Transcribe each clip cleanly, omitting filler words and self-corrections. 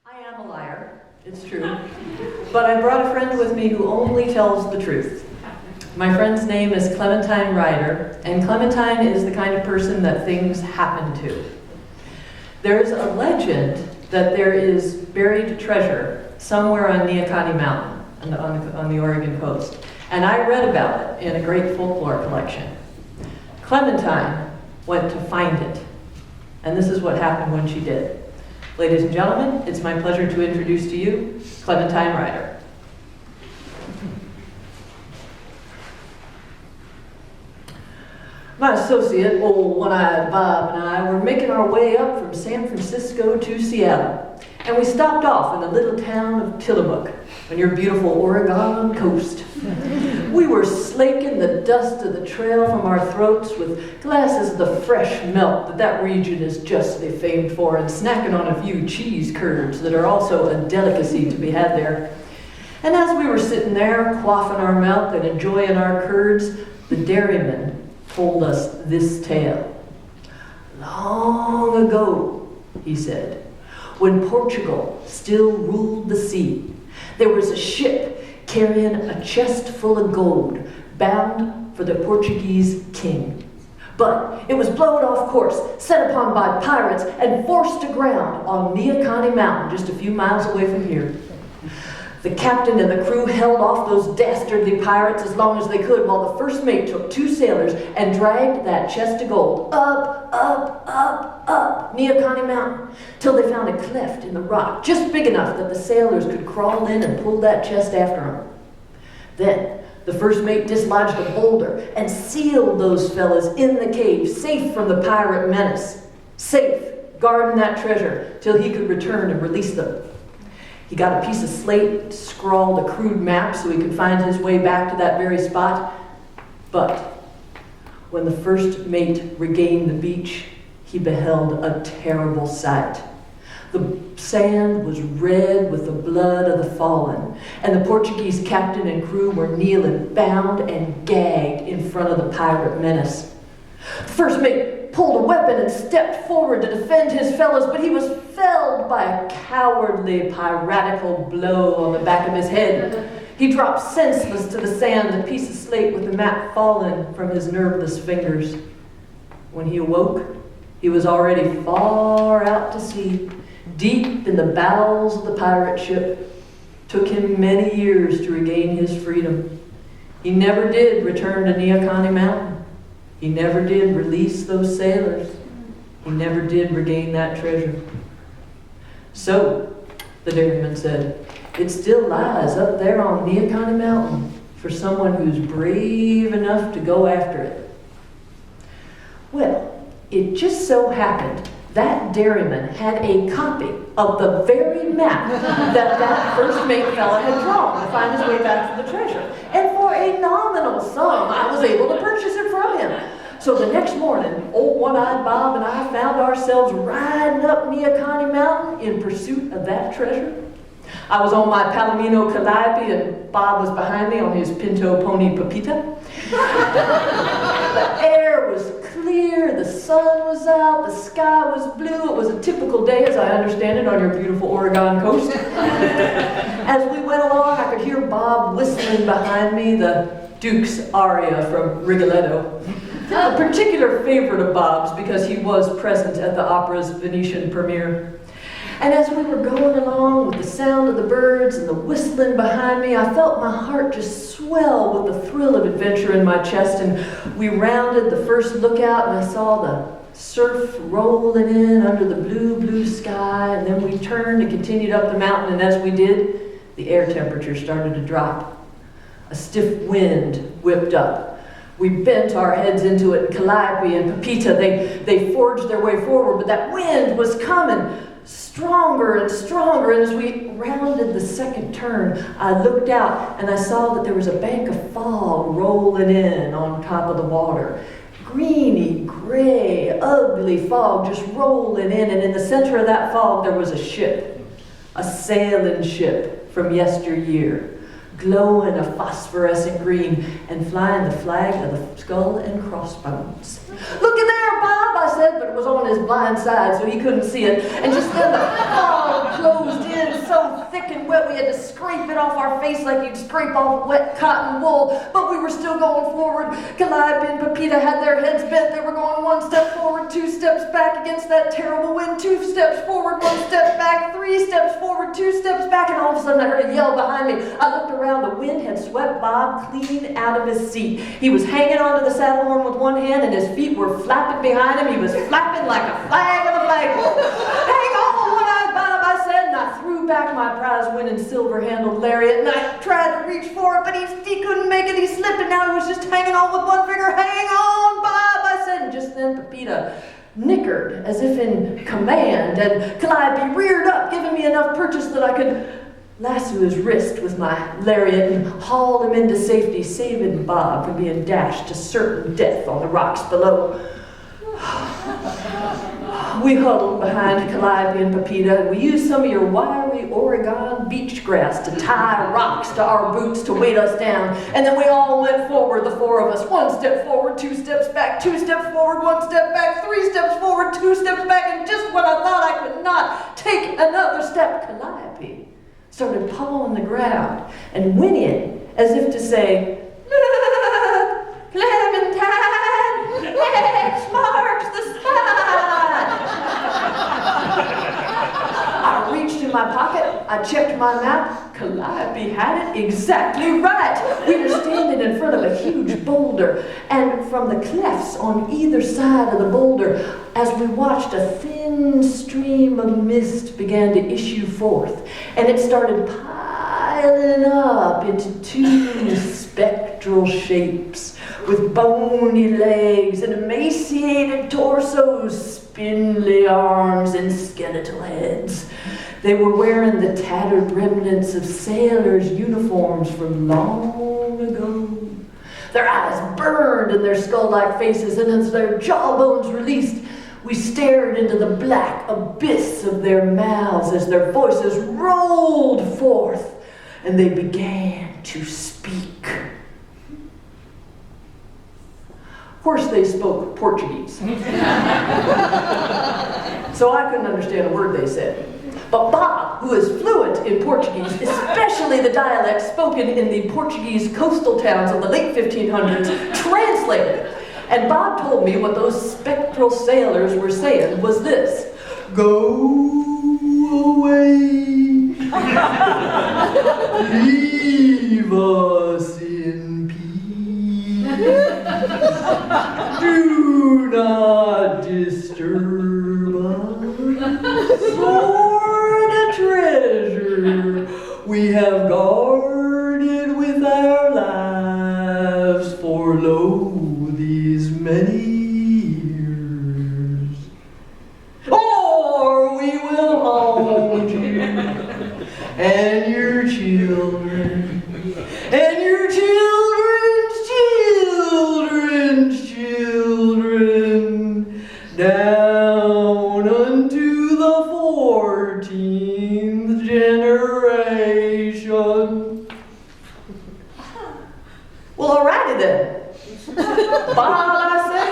I am a liar, it's true, but I brought a friend with me who only tells the truth. My friend's name is Clementine Ryder, and Clementine is the kind of person that things happen to. There's a legend that there is buried treasure somewhere on Neahkanie Mountain on the Oregon coast, and I read about it in a great folklore collection. Clementine went to find it, and this is what happened when she did. Ladies and gentlemen, it's my pleasure to introduce to you Clementine Ryder. My associate, old one-eyed Bob, and I were making our way up from San Francisco to Seattle, and we stopped off in the little town of Tillamook on your beautiful Oregon coast. We were slaking the dust of the trail from our throats with glasses of the fresh milk that region is justly famed for, and snacking on a few cheese curds that are also a delicacy to be had there. And as we were sitting there, quaffing our milk and enjoying our curds, the dairyman told us this tale. Long ago, he said, when Portugal still ruled the sea, there was a ship carrying a chest full of gold, bound for the Portuguese king. But it was blown off course, set upon by pirates, and forced aground on Neahkanie Mountain, just a few miles away from here. The captain and the crew held off those dastardly pirates as long as they could, while the first mate took 2 sailors and dragged that chest of gold up Neahkanie Mountain, till they found a cleft in the rock, just big enough that the sailors could crawl in and pull that chest after them. Then the first mate dislodged a boulder and sealed those fellas in the cave, safe from the pirate menace, safe, guarding that treasure till he could return and release them. He got a piece of slate, scrawled a crude map so he could find his way back to that very spot. But when the first mate regained the beach, he beheld a terrible sight. The sand was red with the blood of the fallen, and the Portuguese captain and crew were kneeling, bound and gagged in front of the pirate menace. The first mate pulled a weapon and stepped forward to defend his fellows, but he was felled by a cowardly, piratical blow on the back of his head. He dropped senseless to the sand, a piece of slate with the map fallen from his nerveless fingers. When he awoke, he was already far out to sea, deep in the bowels of the pirate ship. Took him many years to regain his freedom. He never did return to Neahkanie Mountain. He never did release those sailors. He never did regain that treasure. So, the dairyman said, it still lies up there on Neahkanie Mountain for someone who's brave enough to go after it. Well, it just so happened that dairyman had a copy of the very map that first mate fella had drawn to find his way back to the treasure. And for a nominal sum, I was able to purchase it from him. So the next morning, old one-eyed Bob and I found ourselves riding up Neahkanie Mountain in pursuit of that treasure. I was on my Palomino Calliope, and Bob was behind me on his pinto pony Pepita. The air was clear, the sun was out, the sky was blue. It was a typical day, as I understand it, on your beautiful Oregon coast. As we went along, I could hear Bob whistling behind me the Duke's aria from Rigoletto. A particular favorite of Bob's because he was present at the opera's Venetian premiere. And as we were going along with the sound of the birds and the whistling behind me, I felt my heart just swell with the thrill of adventure in my chest. And we rounded the first lookout, and I saw the surf rolling in under the blue, blue sky. And then we turned and continued up the mountain, and as we did, the air temperature started to drop. A stiff wind whipped up. We bent our heads into it, and Calliope and Pepita, they forged their way forward, but that wind was coming stronger and stronger, and as we rounded the second turn, I looked out and I saw that there was a bank of fog rolling in on top of the water. Greeny, gray, ugly fog just rolling in, and in the center of that fog there was a ship, a sailing ship from yesteryear, glowing a phosphorescent green and flying the flag of the skull and crossbones. "Looky there, Bob," I said, but it was on his blind side so he couldn't see it. And just then the fog closed in thick and wet. We had to scrape it off our face like you'd scrape off wet cotton wool. But we were still going forward. Calliope and Pepita had their heads bent. They were going 1 step forward, 2 steps back against that terrible wind. 2 steps forward, 1 step back, 3 steps forward, 2 steps back. And all of a sudden I heard a yell behind me. I looked around. The wind had swept Bob clean out of his seat. He was hanging onto the saddle horn with one hand and his feet were flapping behind him. He was flapping like a flag on the flagpole. Hang on, one-eyed Bob, I said, and I threw back my prize-winning silver-handled lariat, and I tried to reach for it, but he couldn't make it. He slipped, and now he was just hanging on with one finger. Hang on, Bob, I said, and just then Pepita nickered as if in command, and Calliope reared up, giving me enough purchase that I could lasso his wrist with my lariat and haul him into safety, saving Bob from being dashed to certain death on the rocks below. We huddled behind Calliope and Pepita, and we used some of your wiry Oregon beach grass to tie rocks to our boots to weight us down. And then we all went forward, the 4 of us. 1 step forward, 2 steps back, 2 steps forward, 1 step back, 3 steps forward, 2 steps back. And just when I thought I could not take another step, Calliope started pawing the ground and whinnying as if to say, "Look, Clementine, X marks the spot." I reached in my pocket, I checked my map. Calliope had it exactly right. We were standing in front of a huge boulder, and from the clefts on either side of the boulder, as we watched, a thin stream of mist began to issue forth, and it started piling up into 2 spectral shapes with bony legs and emaciated torsos, spindly arms, and skeletal heads. They were wearing the tattered remnants of sailors' uniforms from long ago. Their eyes burned in their skull-like faces, and as their jawbones released, we stared into the black abyss of their mouths as their voices rolled forth, and they began to speak. Of course, they spoke Portuguese, so I couldn't understand a word they said. But Bob, who is fluent in Portuguese, especially the dialect spoken in the Portuguese coastal towns of the late 1500s, translated it. And Bob told me what those spectral sailors were saying was this: "Go away, leave us in peace, do not disturb us, for the treasure we have guarded with our lives for lo these many years, or we will haunt you and your children and your children's children's children down unto the 14th generation." Well, alrighty then. Bob, I said,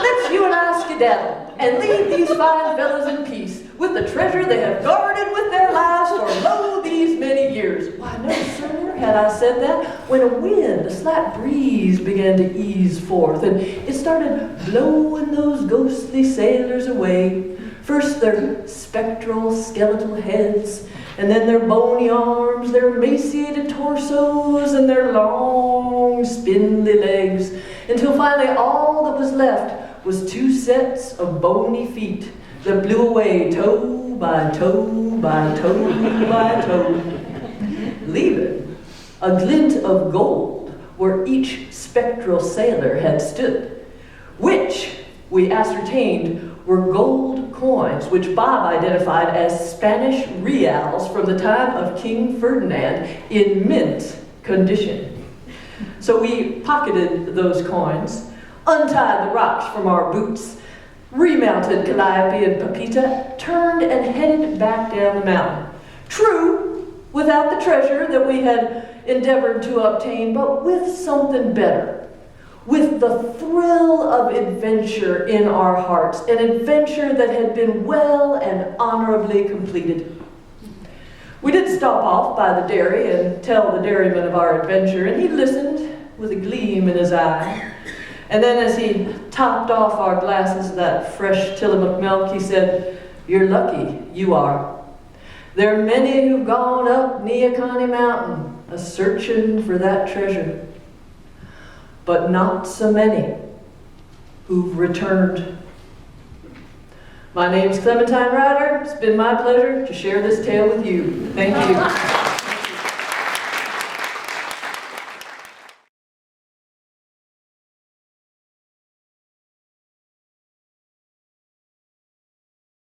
let's you and I skedaddle and leave these fine fellows in peace with the treasure they have guarded with their lives for lo these many years. Why, no sooner had I said that when a wind, a slight breeze began to ease forth, and it started blowing those ghostly sailors away. First their spectral skeletal heads, and then their bony arms, their emaciated torsos, and their long spindly legs, until finally all that was left was 2 sets of bony feet that blew away toe by toe by toe by toe, leaving a glint of gold where each spectral sailor had stood, which we ascertained were gold coins, which Bob identified as Spanish reals from the time of King Ferdinand in mint condition. So we pocketed those coins, untied the rocks from our boots, remounted Calliope and Pepita, turned and headed back down the mountain. True, without the treasure that we had endeavored to obtain, but with something better. With the thrill of adventure in our hearts, an adventure that had been well and honorably completed. We did stop off by the dairy and tell the dairyman of our adventure, and he listened with a gleam in his eye. And then as he topped off our glasses of that fresh Tillamook milk, he said, "You're lucky, you are. There are many who've gone up Neahkanie Mountain a-searching for that treasure, but not so many who've returned." My name's Clementine Ryder. It's been my pleasure to share this tale with you. Thank you.